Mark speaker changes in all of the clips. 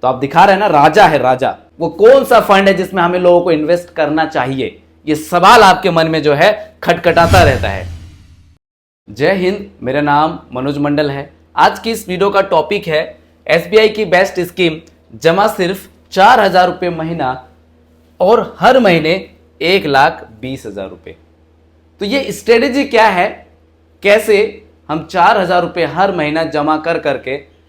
Speaker 1: तो आप दिखा रहे हैं ना, राजा है राजा। वो कौन सा फंड है जिसमें हमें लोगों को इन्वेस्ट करना चाहिए, ये सवाल आपके मन में जो है खटखटाता रहता है। जय हिंद, मेरा नाम मनोज मंडल है। आज की इस वीडियो का टॉपिक है एसबीआई की बेस्ट स्कीम, जमा सिर्फ 4,000 रुपये महीना और हर महीने 1,20,000 रुपये। तो ये स्ट्रेटेजी क्या है, कैसे हम 4,000 रुपये हर महीना जमा कर करके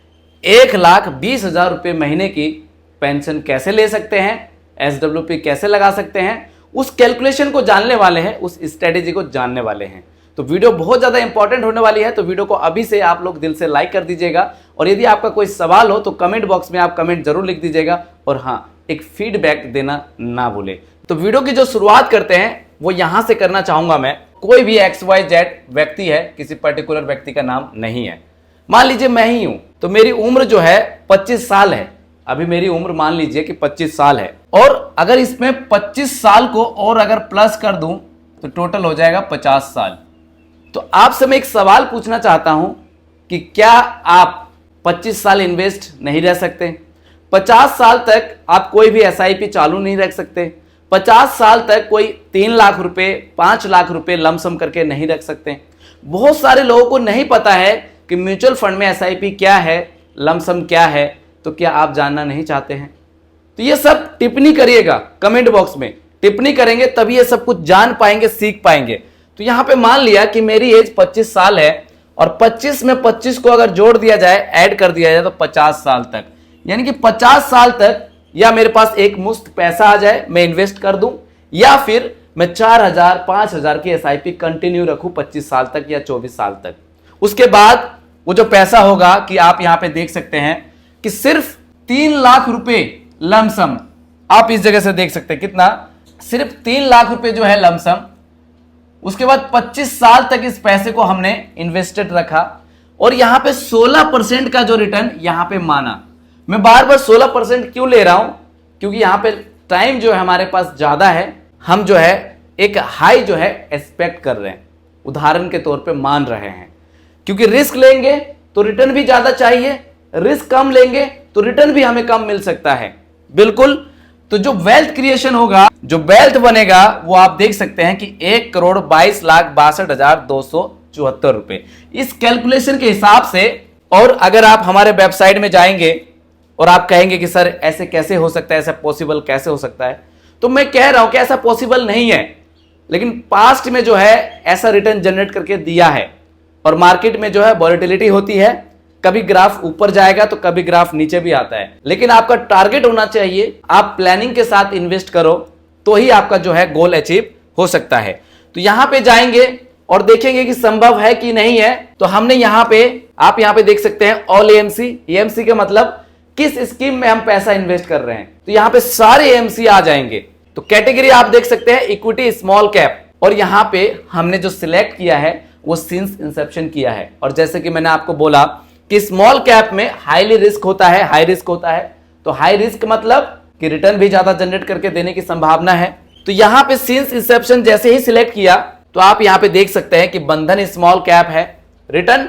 Speaker 1: 1,20,000 रुपये महीने की पेंशन कैसे ले सकते हैं, एसडब्ल्यूपी कैसे लगा सकते हैं, उस कैलकुलेशन को जानने वाले हैं, उस स्ट्रेटेजी को जानने वाले हैं। तो वीडियो बहुत ज़्यादा इंपॉर्टेंट होने वाली है, तो वीडियो को अभी से आप लोग दिल से लाइक कर दीजिएगा। और यदि आपका कोई सवाल हो तो कमेंट बॉक्स में आप कमेंट जरूर लिख दीजिएगा, और हाँ, एक फीडबैक देना ना भूले। तो वीडियो की जो शुरुआत करते हैं वो यहां से करना चाहूंगा मैं। कोई भी XYZ व्यक्ति है, किसी पर्टिकुलर व्यक्ति का नाम नहीं है। मान लीजिए मैं ही हूं, तो मेरी उम्र जो है 25 साल है। अभी मेरी उम्र मान लीजिए कि 25 साल है, और अगर इसमें 25 साल को और अगर प्लस कर दूं तो टोटल हो जाएगा 50 साल। तो आपसे मैं एक सवाल पूछना चाहता हूं कि क्या आप 25 साल इन्वेस्ट नहीं रह सकते? 50 साल तक आप कोई भी SIP चालू नहीं रख सकते? 50 साल तक कोई 3 लाख रुपए, 5 लाख रुपए लमसम करके नहीं रख सकते? बहुत सारे लोगों को नहीं पता है कि म्यूचुअल फंड में SIP क्या है, लमसम क्या है। तो क्या आप जानना नहीं चाहते हैं? तो ये सब टिप्पणी करिएगा कमेंट बॉक्स में। टिप्पणी करेंगे तभी ये सब कुछ जान पाएंगे, सीख पाएंगे। तो यहां पे मान लिया कि मेरी एज 25 साल है, और 25 में 25 को अगर जोड़ दिया जाए, ऐड कर दिया जाए, तो 50 साल तक, यानी कि 50 साल तक या मेरे पास एक मुश्त पैसा आ जाए, मैं इन्वेस्ट कर दूं, या फिर मैं 4,000 5,000 की SIP कंटिन्यू रखूं 25 साल तक या 24 साल तक। उसके बाद वो जो पैसा होगा, कि आप यहां पे देख सकते हैं कि सिर्फ 3 लाख रुपए लमसम, आप इस जगह से देख सकते हैं कितना, सिर्फ 3 लाख रुपए जो है लमसम। उसके बाद 25 साल तक इस पैसे को हमने इन्वेस्टेड रखा, और यहां पे 16% का जो रिटर्न यहां पे माना। मैं बार बार 16% क्यों ले रहा हूं? क्योंकि यहां पे टाइम जो है हमारे पास ज्यादा है, हम जो है एक हाई जो है एक्सपेक्ट कर रहे हैं, उदाहरण के तौर पे मान रहे हैं। क्योंकि रिस्क लेंगे तो रिटर्न भी ज्यादा चाहिए, रिस्क कम लेंगे तो रिटर्न भी हमें कम मिल सकता है। बिल्कुल। तो जो वेल्थ क्रिएशन होगा, जो वेल्थ बनेगा, वो आप देख सकते हैं कि 1,22,62,274 रुपए, इस कैलकुलेशन के हिसाब से। और अगर आप हमारे वेबसाइट में जाएंगे और आप कहेंगे कि सर ऐसे कैसे हो सकता है, ऐसा पॉसिबल कैसे हो सकता है, तो मैं कह रहा हूं कि ऐसा पॉसिबल नहीं है, लेकिन पास्ट में जो है ऐसा रिटर्न जनरेट करके दिया है। और मार्केट में जो है वॉलेटिलिटी होती है, कभी ग्राफ ऊपर जाएगा तो कभी ग्राफ नीचे भी आता है, लेकिन आपका टारगेट होना चाहिए। आप प्लानिंग के साथ इन्वेस्ट करो तो ही आपका जो है गोल अचीव हो सकता है। तो यहां पे जाएंगे और देखेंगे कि संभव है कि नहीं है। तो हमने यहां पे, आप यहां पे देख सकते हैं ऑल AMC का मतलब किस स्कीम में हम पैसा इन्वेस्ट कर रहे हैं। तो यहां पे सारे AMC आ जाएंगे। तो कैटेगरी आप देख सकते हैं इक्विटी स्मॉल कैप, और यहां पे हमने जो सिलेक्ट किया है वो सिंस इंसेप्शन किया है। और जैसे कि मैंने आपको बोला कि स्मॉल कैप में हाईली रिस्क होता है, हाई रिस्क होता है। तो हाई रिस्क मतलब कि रिटर्न भी ज्यादा जनरेट करके देने की संभावना है। तो यहां पे सिंस इंसेप्शन जैसे ही सिलेक्ट किया, तो आप यहां पे देख सकते हैं कि बंधन स्मॉल कैप है, रिटर्न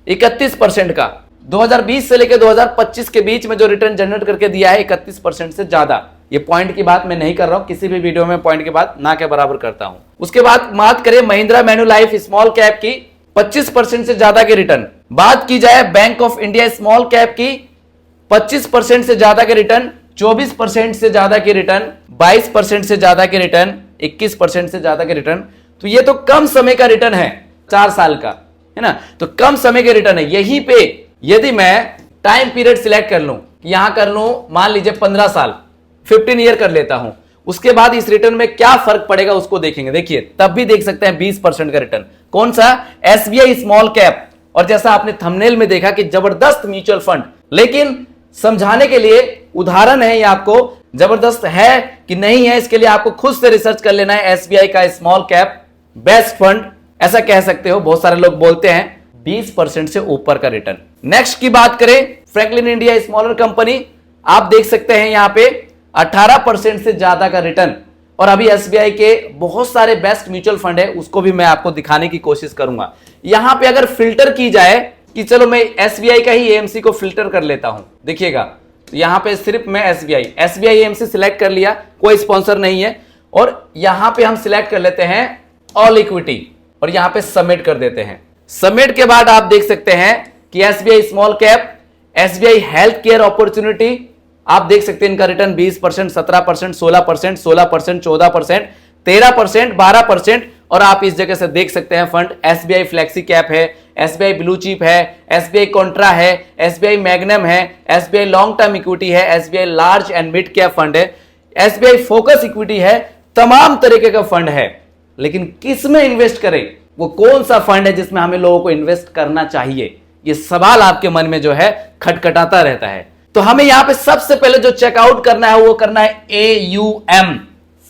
Speaker 1: 31% का। 2020 से लेकर 2025 के बीच में जो रिटर्न जनरेट करके दिया है 31% से ज्यादा। ये पॉइंट की बात मैं नहीं कर रहा हूं, किसी भी वीडियो में पॉइंट की बात ना के बराबर करता हूं। उसके बाद बात करें महिंद्रा मैन्युलाइफ स्मॉल कैप की, 25% से ज्यादा के रिटर्न। बात की जाए bank of India small cap की, 25% से ज्यादा के रिटर्न, 24% से ज्यादा के रिटर्न, 22% से ज्यादा के रिटर्न, 21% से ज्यादा के रिटर्न। तो ये तो कम समय का रिटर्न है, 4 साल का, है ना। तो कम समय के रिटर्न है। यहीं पे यदि मैं टाइम पीरियड सिलेक्ट कर लूं, यहां कर लूं मान लीजिए 15 साल, 15 ईयर कर लेता हूं, उसके बाद इस रिटर्न में क्या फर्क पड़ेगा उसको देखेंगे। देखिए तब भी देख सकते हैं 20% का रिटर्न। कौन सा? SBI small cap. और जैसा आपने थंबनेल में देखा कि जबरदस्त म्यूचुअल फंड, लेकिन समझाने के लिए उदाहरण है, ये आपको जबरदस्त है कि नहीं है इसके लिए आपको खुद से रिसर्च कर लेना है। SBI का स्मॉल कैप बेस्ट फंड, ऐसा कह सकते हो। बहुत सारे लोग बोलते हैं 20% से ऊपर का रिटर्न। नेक्स्ट की बात करें, फ्रैंकलिन इंडिया स्मॉलर कंपनी, आप देख सकते हैं यहां पे 18% से ज्यादा का रिटर्न। और अभी SBI के बहुत सारे बेस्ट म्यूचुअल फंड है, उसको भी मैं आपको दिखाने की कोशिश करूंगा। यहां पे अगर फिल्टर की जाए कि चलो मैं SBI का ही AMC को फिल्टर कर लेता हूं, देखिएगा तो यहां पे सिर्फ मैं एसबीआई एएमसी सिलेक्ट कर लिया, कोई स्पॉन्सर नहीं है, और यहां पे हम सिलेक्ट कर लेते हैं ऑल इक्विटी और यहां पे सबमिट कर देते हैं। सबमिट के बाद आप देख सकते हैं कि SBI small cap, SBI health care opportunity, आप देख सकते हैं इनका रिटर्न 20%, 17%, 16%, 16%, 14%, 13%, 12%, और आप इस जगह से देख सकते हैं फंड एसबीआई फ्लेक्सी कैप है, एसबीआई ब्लू चिप है, एसबीआई कॉन्ट्रा है, एसबीआई मैग्नम है, एसबीआई लॉन्ग टर्म इक्विटी है, SBI large and mid cap fund है, एसबीआई फोकस इक्विटी है, तमाम तरीके का फंड है। लेकिन किस में इन्वेस्ट करें, वो कौन सा फंड है जिसमें हमें लोगों को इन्वेस्ट करना चाहिए, ये सवाल आपके मन में जो है खटखटाता रहता है। तो हमें यहां पे सबसे पहले जो चेकआउट करना है वो करना है AUM,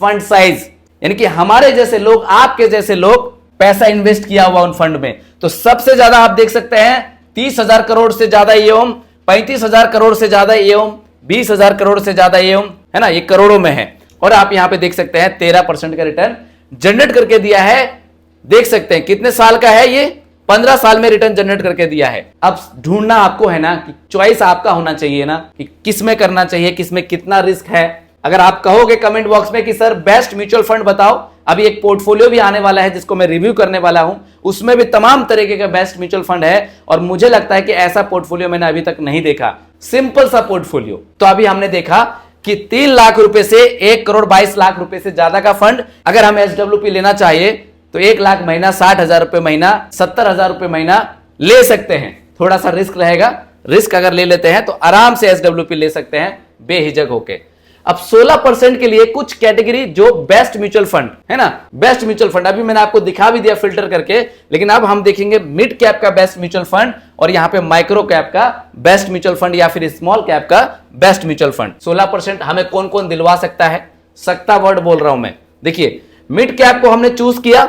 Speaker 1: फंड साइज, यानी कि हमारे जैसे लोग, आपके जैसे लोग पैसा इन्वेस्ट किया हुआ उन फंड में। तो सबसे ज्यादा आप देख सकते हैं 30,000 करोड़ से ज्यादा AUM, 35,000 करोड़ से ज्यादा AUM, 20,000 करोड़ से ज्यादा AUM, है ना, ये करोड़ों में है। और आप यहां पे देख सकते हैं 13% का रिटर्न जनरेट करके दिया है। देख सकते हैं कितने साल का है ये, 15 साल में रिटर्न जनरेट करके दिया है। अब ढूंढना आपको है ना, कि चॉइस आपका होना चाहिए ना, कि किस में करना चाहिए, किस में कितना रिस्क है। अगर आप कहोगे कमेंट बॉक्स में कि सर बेस्ट म्यूचुअल फंड बताओ, अभी एक पोर्टफोलियो भी आने वाला है जिसको मैं रिव्यू करने वाला हूं, उसमें भी तमाम तरीके का बेस्ट म्यूचुअल फंड है, और मुझे लगता है कि ऐसा पोर्टफोलियो मैंने अभी तक नहीं देखा, सिंपल सा पोर्टफोलियो। तो अभी हमने देखा कि 3 लाख रुपए से 1 करोड़ 22 लाख रुपए से ज्यादा का फंड अगर हम SWP लेना चाहिए तो 1 लाख महीना, 60,000 रुपए महीना, 70,000 रुपए महीना ले सकते हैं। थोड़ा सा रिस्क रहेगा, रिस्क अगर ले लेते हैं तो आराम से SWP ले सकते हैं बेहिचक होके। अब 16% के लिए कुछ कैटेगरी जो बेस्ट म्यूचुअल फंड है ना, बेस्ट म्यूचुअल फंड अभी मैंने आपको दिखा भी दिया फिल्टर करके, लेकिन अब हम देखेंगे मिड कैप का बेस्ट म्यूचुअल फंड और यहां पे माइक्रो कैप का बेस्ट म्यूचुअल फंड या फिर स्मॉल कैप का बेस्ट म्यूचुअल फंड। 16% हमें कौन कौन दिलवा सकता है, सकता वर्ड बोल रहा हूं मैं। देखिए मिड कैप को हमने चूज किया,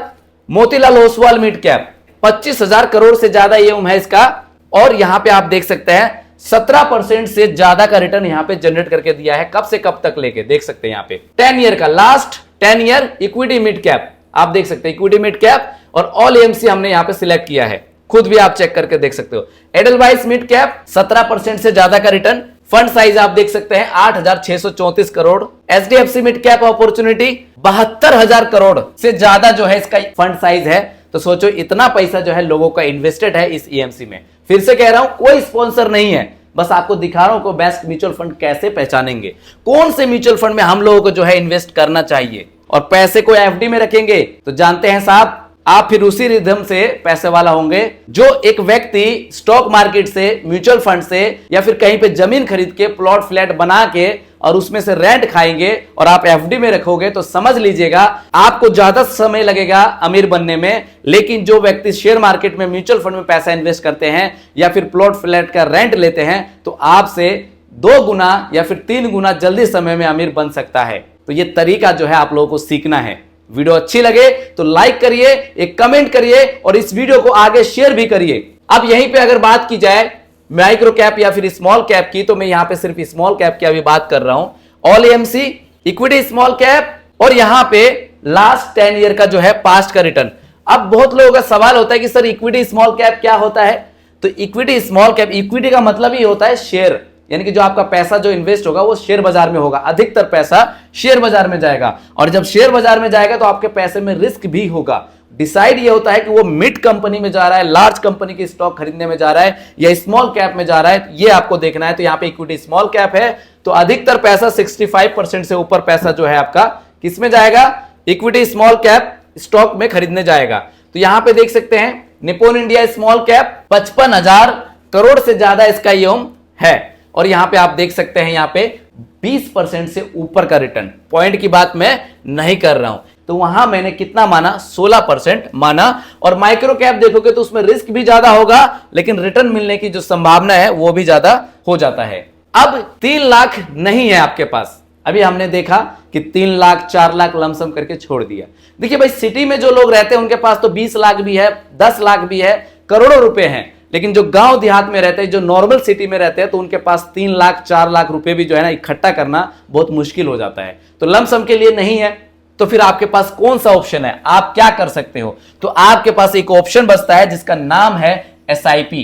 Speaker 1: मोतीलाल ओसवाल मिड कैप, 25,000 करोड़ से ज्यादा AUM है इसका, और यहां पे आप देख सकते हैं 17% से ज्यादा का रिटर्न यहां पे जनरेट करके दिया है। कब से कब तक लेके देख सकते हैं यहां पे 10 ईयर का, last 10 year equity mid cap आप देख सकते हैं, इक्विटी मिड कैप और ऑल AMC हमने यहां पे सिलेक्ट किया है, खुद भी आप चेक करके देख सकते हो। एडलवाइस मिड कैप 17% से ज्यादा का रिटर्न, फंड साइज आप देख सकते हैं 8,634 crore. HDFC mid cap opportunity 72,000 crore से ज्यादा जो है इसका फंड साइज है। तो सोचो इतना पैसा जो है लोगों का इन्वेस्टेड है इस EMC में। फिर से कह रहा हूं कोई स्पॉन्सर नहीं है, बस आपको दिखा रहा हूं को बेस्ट म्यूचुअल फंड कैसे पहचानेंगे, कौन से म्यूचुअल फंड में हम लोगों को जो है इन्वेस्ट करना चाहिए। और पैसे को FD में रखेंगे तो जानते हैं साहब आप फिर उसी रिदम से पैसे वाला होंगे। जो एक व्यक्ति स्टॉक मार्केट से, म्यूचुअल फंड से या फिर कहीं पे जमीन खरीद के प्लॉट फ्लैट बना के और उसमें से रेंट खाएंगे और आप FD में रखोगे तो समझ लीजिएगा आपको ज्यादा समय लगेगा अमीर बनने में। लेकिन जो व्यक्ति शेयर मार्केट में, म्यूचुअल फंड में पैसा इन्वेस्ट करते हैं या फिर प्लॉट फ्लैट का रेंट लेते हैं तो आपसे 2 गुना या फिर 3 गुना जल्दी समय में अमीर बन सकता है। तो ये तरीका जो है आप लोगों को सीखना है। वीडियो अच्छी लगे तो लाइक करिए, एक कमेंट करिए और इस वीडियो को आगे शेयर भी करिए। अब यहीं पे अगर बात की जाए माइक्रो कैप या फिर स्मॉल कैप की, तो मैं यहां पे सिर्फ स्मॉल कैप की अभी बात कर रहा हूं। All AMC equity small cap और यहां पे लास्ट 10 ईयर का जो है पास्ट का रिटर्न। अब बहुत लोगों का सवाल होता है कि सर इक्विटी स्मॉल कैप क्या होता है। तो इक्विटी स्मॉल कैप, इक्विटी का मतलब ही होता है शेयर, यानी कि जो आपका पैसा जो इन्वेस्ट होगा वो शेयर बाजार में होगा, अधिकतर पैसा शेयर बाजार में जाएगा। और जब शेयर बाजार में जाएगा तो आपके पैसे में रिस्क भी होगा। डिसाइड ये होता है कि वो मिड कंपनी में जा रहा है, लार्ज कंपनी की स्टॉक खरीदने में जा रहा है या स्मॉल कैप में जा रहा है, ये आपको देखना है। तो यहां पे इक्विटी स्मॉल कैप है तो अधिकतर पैसा 65% से ऊपर पैसा जो है आपका किस में जाएगा, इक्विटी स्मॉल कैप स्टॉक में खरीदने जाएगा। तो यहां पे देख सकते हैं Nippon India small cap 55,000 crore से ज्यादा इसका AUM है। और यहां पे आप देख सकते हैं यहां पे 20% से ऊपर का रिटर्न। पॉइंट की बात मैं नहीं कर रहा हूं, तो वहां मैंने कितना माना, 16% माना। और माइक्रो कैप देखोगे तो उसमें रिस्क भी ज्यादा होगा लेकिन रिटर्न मिलने की जो संभावना है वो भी ज्यादा हो जाता है। अब 3 लाख नहीं है आपके पास, अभी हमने देखा कि 3 लाख 4 लाख लमसम करके छोड़ दिया। देखिए भाई सिटी में जो लोग रहते हैं उनके पास तो 20 लाख भी है, 10 लाख भी है, करोड़ों रुपए हैं। लेकिन जो गांव देहात में रहते हैं, जो नॉर्मल सिटी में रहते हैं, तो उनके पास 3 लाख 4 लाख रुपए भी जो है ना इकट्ठा करना बहुत मुश्किल हो जाता है। तो लमसम के लिए नहीं है, तो फिर आपके पास कौन सा ऑप्शन है, आप क्या कर सकते हो। तो आपके पास एक ऑप्शन बचता है जिसका नाम है SIP,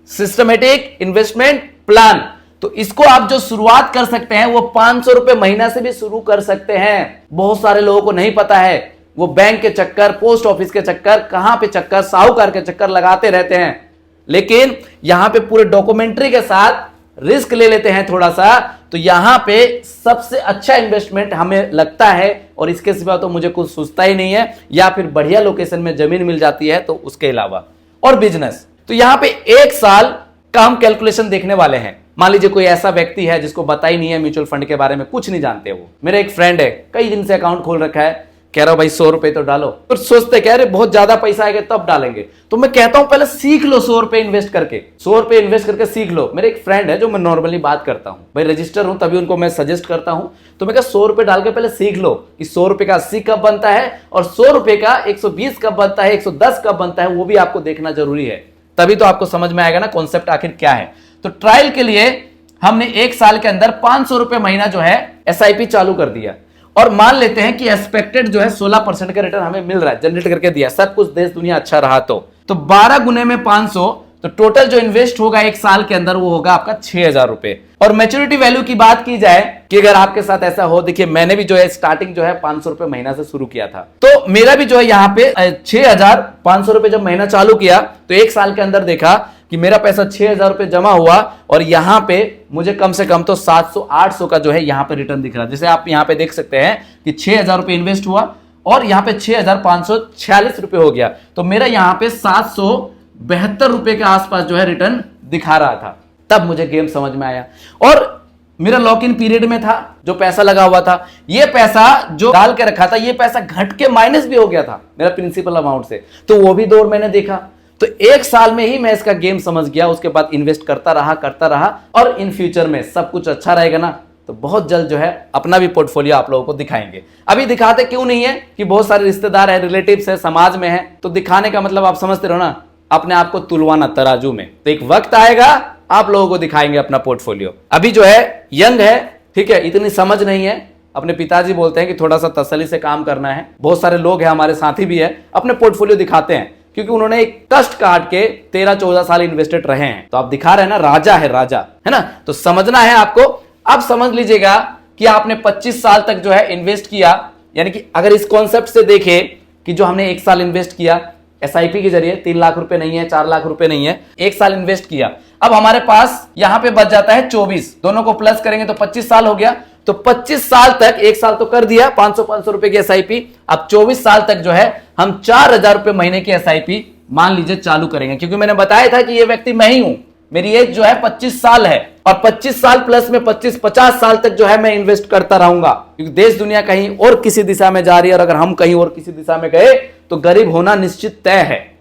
Speaker 1: सिस्टमेटिक इन्वेस्टमेंट प्लान। तो इसको आप जो शुरुआत कर सकते हैं वो 500 रुपए महीना से भी शुरू कर सकते हैं। बहुत सारे लोगों को नहीं पता है, वो बैंक के चक्कर, पोस्ट ऑफिस के चक्कर, कहां पे चक्कर, साहूकार के चक्कर लगाते रहते हैं। लेकिन यहां पे पूरे डॉक्यूमेंट्री के साथ रिस्क ले लेते हैं थोड़ा सा, तो यहां पे सबसे अच्छा इन्वेस्टमेंट हमें लगता है, और इसके सिवा तो मुझे कुछ सोचता ही नहीं है। या फिर बढ़िया लोकेशन में जमीन मिल जाती है तो उसके अलावा, और बिजनेस। तो यहां पे 1 साल का हम कैलकुलेशन देखने वाले हैं। मान लीजिए कोई ऐसा व्यक्ति है जिसको पता ही नहीं है म्यूचुअल फंड के बारे में, कुछ नहीं जानते। वो मेरा एक फ्रेंड है, कई दिन से अकाउंट खोल रखा है, कह रहा भाई 100 रुपए तो डालो। तो सोचते कह रहे बहुत ज्यादा पैसा आएगा तब डालेंगे। तो मैं कहता हूं पहले सीख लो 100 रुपए इन्वेस्ट करके, 100 रुपए इन्वेस्ट करके सीख लो। मेरे एक फ्रेंड है जो मैं नॉर्मली बात करता हूं, भाई रजिस्टर हूं तभी उनको मैं सजेस्ट करता हूं। तो मैं 100 रुपए डाल के पहले सीख लो कि 100 रुपए का 80 कब बनता है, और 100 रुपए का 120 कब बनता है, 110 कब बनता है, वो भी आपको देखना जरूरी है। तभी तो आपको समझ में आएगा ना कॉन्सेप्ट आखिर क्या है। तो ट्रायल के लिए हमने 1 साल के अंदर 500 रुपए महीना जो है SIP चालू कर दिया, और मान लेते हैं कि एक्सपेक्टेड जो है 16% का रिटर्न हमें मिल रहा है, जनरेट करके दिया, सब कुछ देश दुनिया अच्छा रहा तो 12 गुने में 500, तो टोटल जो इन्वेस्ट होगा 1 साल के अंदर वो होगा आपका 6000 रुपए। और मैच्योरिटी वैल्यू की बात की जाए कि अगर आपके साथ ऐसा हो, देखिए मैंने भी जो है स्टार्टिंग जो है 500 रुपए महीना से शुरू किया था, तो मेरा भी जो है यहाँ पे 6500 रुपए जब महीना चालू किया तो 1 साल के अंदर देखा कि मेरा पैसा 6000 रुपए जमा हुआ, और यहां पे मुझे कम से कम तो 700-800 का जो है यहां पे रिटर्न दिख रहा है। जैसे आप यहां पे देख सकते हैं कि 6000 रुपए इन्वेस्ट हुआ और यहां पे 6546 रुपए हो गया, तो मेरा यहां पे 772 रुपए के आसपास जो है रिटर्न दिखा रहा था। तब मुझे गेम समझ में आया, और मेरा लॉक इन पीरियड में था, जो पैसा लगा हुआ था, ये पैसा जो डाल के रखा था, ये पैसा घट के माइनस भी हो गया था मेरा प्रिंसिपल अमाउंट से, तो वो भी दौर मैंने देखा। तो 1 साल में ही मैं इसका गेम समझ गया। उसके बाद इन्वेस्ट करता रहा, और इन फ्यूचर में सब कुछ अच्छा रहेगा ना, तो बहुत जल्द जो है अपना भी पोर्टफोलियो आप लोगों को दिखाएंगे। अभी दिखाते क्यों नहीं है कि बहुत सारे रिश्तेदार है, रिलेटिव्स है, समाज में है, तो दिखाने का मतलब आप समझते रहो ना, अपने आप को तुलवाना तराजू में। तो एक वक्त आएगा आप लोगों को दिखाएंगे अपना पोर्टफोलियो। अभी जो है यंग है, ठीक है, इतनी समझ नहीं है। अपने पिताजी बोलते हैं कि थोड़ा सा तसल्ली से काम करना है। बहुत सारे लोग हैं, हमारे साथी भी है, अपने पोर्टफोलियो दिखाते हैं, क्योंकि उन्होंने एक कष्ट काट के 13-14 साल इन्वेस्टेड रहे हैं। तो आप दिखा रहे हैं ना, राजा है, राजा है ना। तो समझना है आपको। अब समझ लीजिएगा कि आपने 25 साल तक जो है इन्वेस्ट किया, यानी कि अगर इस कॉन्सेप्ट से देखें कि जो हमने 1 साल इन्वेस्ट किया SIP के जरिए, 3 लाख रुपए नहीं है, 4 लाख रुपए नहीं है, 1 साल इन्वेस्ट किया, अब हमारे पास यहां पे बच जाता है 24, दोनों को प्लस करेंगे तो 25 साल हो गया। तो 25 साल तक, 1 साल तो कर दिया 500-500 रुपए की SIP, अब 24 साल तक जो है हम 4000 रुपए महीने की SIP मान लीजिए चालू करेंगे। क्योंकि मैंने बताया था कि ये व्यक्ति मैं ही हूं, मेरी एज जो है 25 साल है, और 25 साल प्लस में 25-50 साल तक जो है मैं इन्वेस्ट करता रहूंगा, क्योंकि देश दुनिया कहीं और किसी दिशा में जा रही है, और अगर हम कहीं और किसी दिशा में गए तो गरीब होना निश्चित तय है।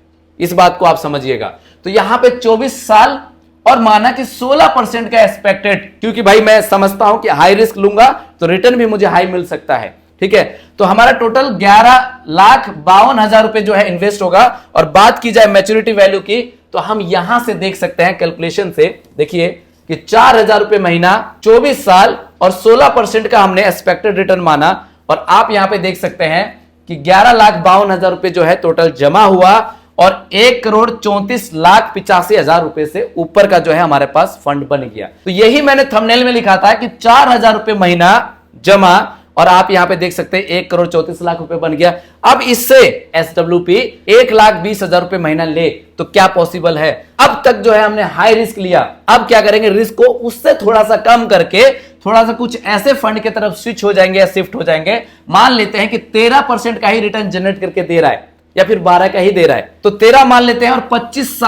Speaker 1: इस बात को आप समझिएगा। तो यहां पे 24 साल और माना कि 16% का एक्सपेक्टेड, क्योंकि भाई मैं समझता हूं कि हाई रिस्क लूंगा तो रिटर्न भी मुझे हाई मिल सकता है, ठीक है। तो हमारा टोटल 11,52,000 रुपए जो है इन्वेस्ट होगा। और बात की जाए मैच्योरिटी वैल्यू की, तो हम यहां से देख सकते हैं कैलकुलेशन से, देखिए कि 4000 रुपए महीना, 24 साल और 16% का हमने एक्सपेक्टेड रिटर्न माना। और आप यहां पे देख सकते हैं कि 11,52,000 रुपए जो है टोटल जमा हुआ, और 1,34,85,000 रुपए से ऊपर का जो है हमारे पास फंड बन गया। तो यही मैंने थंबनेल में लिखा था कि 4000 रुपए महीना जमा, और आप यहां पे देख सकते हैं 1,34,00,000 रुपए बन गया। अब इससे SWP 1,20,000 रुपए महीना ले तो क्या पॉसिबल है। अब तक जो है हमने हाई रिस्क लिया, अब क्या करेंगे, रिस्क को उससे थोड़ा सा कम करके थोड़ा सा कुछ ऐसे फंड की तरफ स्विच हो जाएंगे या शिफ्ट हो जाएंगे। मान लेते हैं कि 13% का ही रिटर्न जनरेट करके दे रहा है, या फिर 12 का ही दे रहा है, तो 13 मान लेते हैं, और 25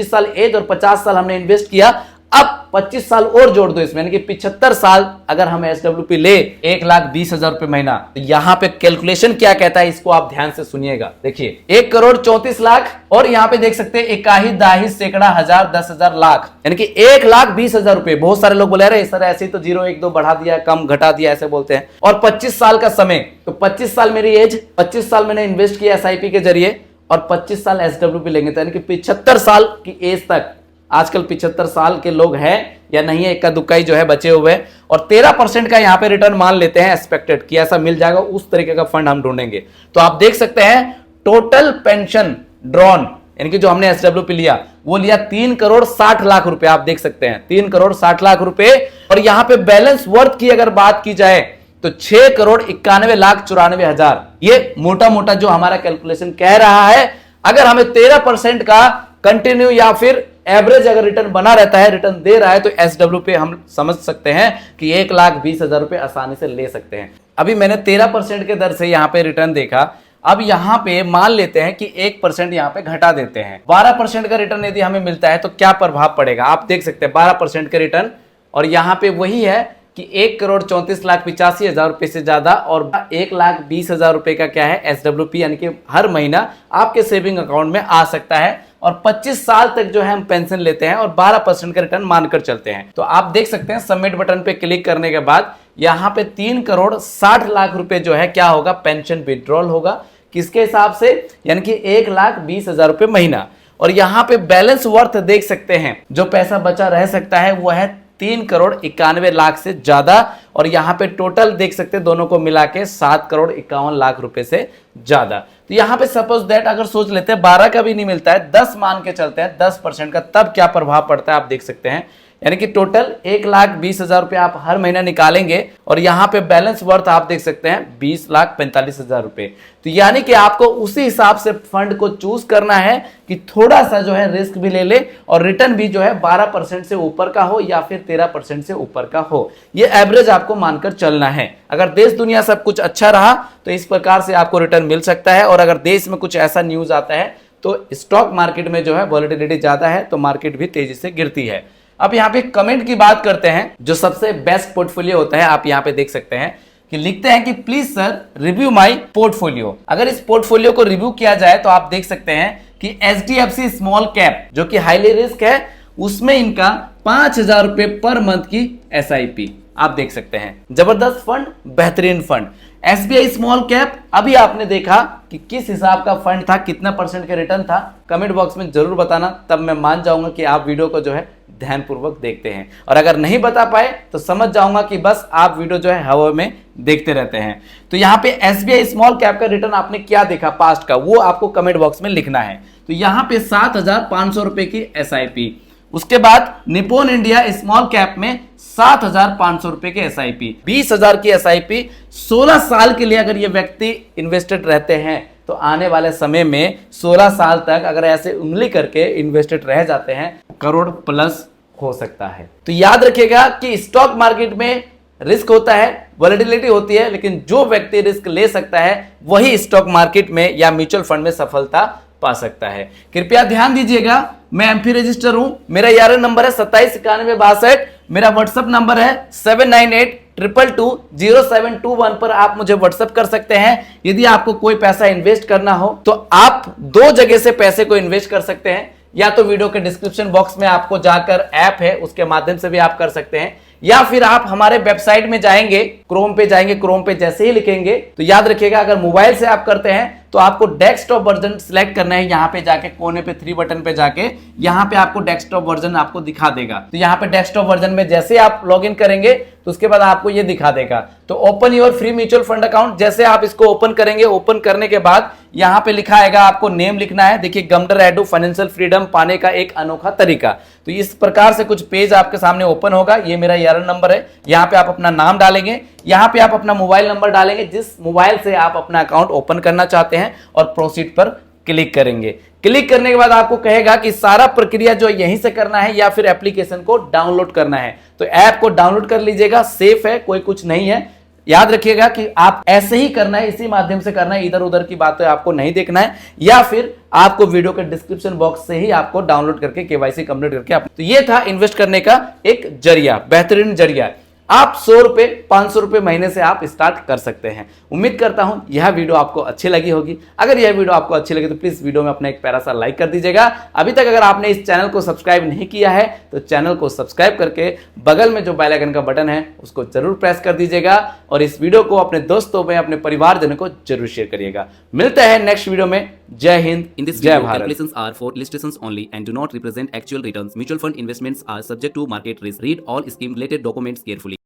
Speaker 1: साल एज और 50 साल हमने इन्वेस्ट किया। अब 25 साल और जोड़ दो इसमें, यानी कि 75 साल अगर हम SWP ले 1,20,000 रुपए महीना, तो यहां पे कैलकुलेशन क्या कहता है, इसको आप ध्यान से सुनिएगा। देखिए 1,34,00,000, और यहां पे देख सकते हैं 21 दाही सैकड़ा हजार 10,000 लाख, यानी कि 1,20,000 रुपए। बहुत सारे लोग बोले रहे सर ऐसे तो 0 1 2 बढ़ा दिया, कम घटा दिया, ऐसे बोलते हैं। और 25 साल का समय, तो 25 साल मेरी एज, 25 साल मैंने इन्वेस्ट किया SIP के जरिए, और 25 साल SWP लेंगे, तो यानी कि 75 साल की एज तक। आजकल 75 साल के लोग हैं या नहीं है, इक्का दुक्का ही जो है बचे हुए, और 13% का यहां पे रिटर्न मान लेते हैं एक्सपेक्टेड कि ऐसा मिल जाएगा, उस तरीके का फंड हम ढूंढेंगे। तो आप देख सकते हैं टोटल पेंशन ड्रॉन यानी कि जो हमने SWP लिया वो लिया 3,60,00,000 रुपए। आप देख सकते हैं 3,60,00,000 रुपए। और यहां पे बैलेंस वर्थ की अगर बात की जाए तो 6,91,94,000। ये मोटा मोटा जो हमारा कैलकुलेशन कह रहा है। अगर हमें 13% का कंटिन्यू या फिर एवरेज अगर रिटर्न बना रहता है, रिटर्न दे रहा है, तो SWP हम समझ सकते हैं कि 1,20,000 रुपए आसानी से ले सकते हैं। अभी मैंने 13% के दर से यहां पे रिटर्न देखा। अब यहां पे मान लेते हैं कि 1% यहां पे घटा देते हैं। 12% का रिटर्न यदि हमें मिलता है तो क्या प्रभाव पड़ेगा, आप देख सकते हैं 12% का रिटर्न। और यहां पे वही है कि 1,34,85,000 रुपए से ज्यादा और 1,20,000 रुपए का क्या है SWP, यानी कि हर महीना आपके सेविंग अकाउंट में आ सकता है। और 25 साल तक जो है हम पेंशन लेते हैं और 12% का रिटर्न मानकर चलते हैं। तो आप देख सकते हैं सबमिट बटन पे क्लिक करने के बाद यहां पे 3,60,00,000 रुपए जो है क्या होगा, पेंशन विड्रॉल होगा। किसके हिसाब से, यानी कि 1,20,000 रुपए महीना। और यहां पे बैलेंस वर्थ देख सकते हैं, जो पैसा बचा रह सकता है वो है 3,91,00,000 से ज्यादा। और यहां पे टोटल देख सकते हैं दोनों को मिला के 7,51,00,000 रुपए से ज्यादा। तो यहां पे सपोज दैट अगर सोच लेते हैं 12 का भी नहीं मिलता है, 10 मान के चलते हैं 10% का, तब क्या प्रभाव पड़ता है आप देख सकते हैं। यानी कि टोटल 1,20,000 रुपए आप हर महीना निकालेंगे और यहां पे बैलेंस वर्थ आप देख सकते हैं 20,45,000 रुपए। तो यानी कि आपको उसी हिसाब से फंड को चूज करना है कि थोड़ा सा जो है रिस्क भी ले ले और रिटर्न भी जो है 12% से ऊपर का हो या फिर 13% से ऊपर का हो। ये एवरेज आपको मानकर चलना है। अगर देश दुनिया सब कुछ अच्छा रहा तो इस प्रकार से आपको रिटर्न मिल सकता है। और अगर देश में कुछ ऐसा न्यूज आता है तो स्टॉक मार्केट में जो है वॉलेटिलिटी ज्यादा है तो मार्केट भी तेजी से गिरती है। अब यहाँ पे कमेंट की बात करते हैं, जो सबसे बेस्ट पोर्टफोलियो होता है आप यहाँ पे देख सकते हैं कि लिखते हैं कि please sir review my portfolio. अगर इस पोर्टफोलियो को रिव्यू किया जाए तो आप देख सकते हैं कि HDFC स्मॉल कैप जो कि हाईली रिस्क है, उसमें इनका 5,000 रुपए पर मंथ की SIP आप देख सकते हैं। जबरदस्त फंड, बेहतरीन फंड। SBI स्मॉल कैप, अभी आपने देखा कि किस हिसाब का फंड था, कितना % का रिटर्न था, कमेंट बॉक्स में जरूर बताना, तब मैं मान जाऊंगा कि आप वीडियो को जो है ध्यानपूर्वक देखते हैं। और अगर नहीं बता पाए तो समझ जाऊंगा कि बस आप वीडियो जो है हवा में देखते रहते हैं। तो यहाँ पे SBI स्मॉल कैप का रिटर्न आपने क्या देखा पास्ट का, वो आपको कमेंट बॉक्स में लिखना है। तो यहाँ पे 7,500 रुपए की SIP, उसके बाद निप्पॉन इंडिया स्मॉल कैप में 7,500 रुपए के SIP, 20,000 की SIP 16 साल के लिए अगर ये व्यक्ति इन्वेस्टेड रहते हैं तो आने वाले समय में 16 साल तक अगर ऐसे उंगली करके इन्वेस्टेड रह जाते हैं करोड़ प्लस हो सकता है। तो याद रखिएगा कि स्टॉक मार्केट में रिस्क होता है, वॉलेटिलिटी होती है, लेकिन जो व्यक्ति रिस्क ले सकता है वही स्टॉक मार्केट में या म्यूचुअल फंड में सफलता पा सकता है। कृपया ध्यान दीजिएगा, मैं एमपी रजिस्टर हूं, मेरा यार नंबर है 279162, मेरा व्हाट्सएप नंबर है 7982220721 पर आप मुझे व्हाट्सएप कर सकते हैं। यदि आपको कोई पैसा इन्वेस्ट करना हो तो आप 2 जगह से पैसे को इन्वेस्ट कर सकते हैं, या तो वीडियो के डिस्क्रिप्शन बॉक्स में आपको जाकर ऐप है उसके माध्यम से भी आप कर सकते हैं, या फिर आप हमारे वेबसाइट में जाएंगे, क्रोम पे जाएंगे, क्रोम पे जैसे ही लिखेंगे तो याद रखिएगा अगर मोबाइल से आप करते हैं तो आपको डेस्कटॉप वर्जन सिलेक्ट करना है। यहां पे जाके कोने पे 3 बटन पे जाके यहां पे आपको डेस्कटॉप वर्जन आपको दिखा देगा। तो यहां पे डेस्कटॉप वर्जन में जैसे आप लॉगिन करेंगे तो उसके बाद आपको ये दिखा देगा। तो open your free mutual fund account, जैसे आप इसको ओपन करेंगे, ओपन करने के बाद यहां पे लिखा आएगा, आपको नेम लिखना है। देखिए, गमडर एडू फाइनेंशियल फ्रीडम पाने का एक अनोखा तरीका। तो इस प्रकार से कुछ पेज आपके सामने ओपन होगा। ये मेरा यार नंबर है, यहां पे आप अपना नाम डालेंगे, यहां पे आप अपना मोबाइल नंबर डालेंगे जिस मोबाइल से आप अपना अकाउंट ओपन करना चाहते हैं, और प्रोसीड पर क्लिक करेंगे। क्लिक करने के बाद आपको कहेगा कि सारा प्रक्रिया जो यहीं से करना है या फिर एप्लीकेशन को डाउनलोड करना है। तो ऐप को डाउनलोड कर लीजिएगा, सेफ है, कोई कुछ नहीं है। याद रखिएगा कि आप ऐसे ही करना है, इसी माध्यम से करना है, इधर उधर की बातें आपको नहीं देखना है, या फिर आपको वीडियो के डिस्क्रिप्शन बॉक्स से ही आपको डाउनलोड करके केवाईसी कंप्लीट करके तो ये था इन्वेस्ट करने का एक जरिया, बेहतरीन जरिया। आप 100 रुपए 500 रुपए महीने से आप स्टार्ट कर सकते हैं। उम्मीद करता हूं यह वीडियो आपको अच्छी लगी होगी। अगर यह वीडियो आपको अच्छी लगी तो प्लीज वीडियो में अपना एक प्यारा सा लाइक कर दीजिएगा। अभी तक अगर आपने इस चैनल को सब्सक्राइब नहीं किया है तो चैनल को सब्सक्राइब करके बगल में जो बेल आइकन का बटन है उसको जरूर प्रेस कर दीजिएगा, और इस वीडियो को अपने दोस्तों में, अपने परिवारजनों को जरूर शेयर करिएगा। मिलते हैं नेक्स्ट वीडियो में। जय हिंद, जय Bharat.
Speaker 2: Calculations are for illustrations only and do not represent actual returns. Mutual fund investments are subject to market risk. Read all scheme related documents carefully.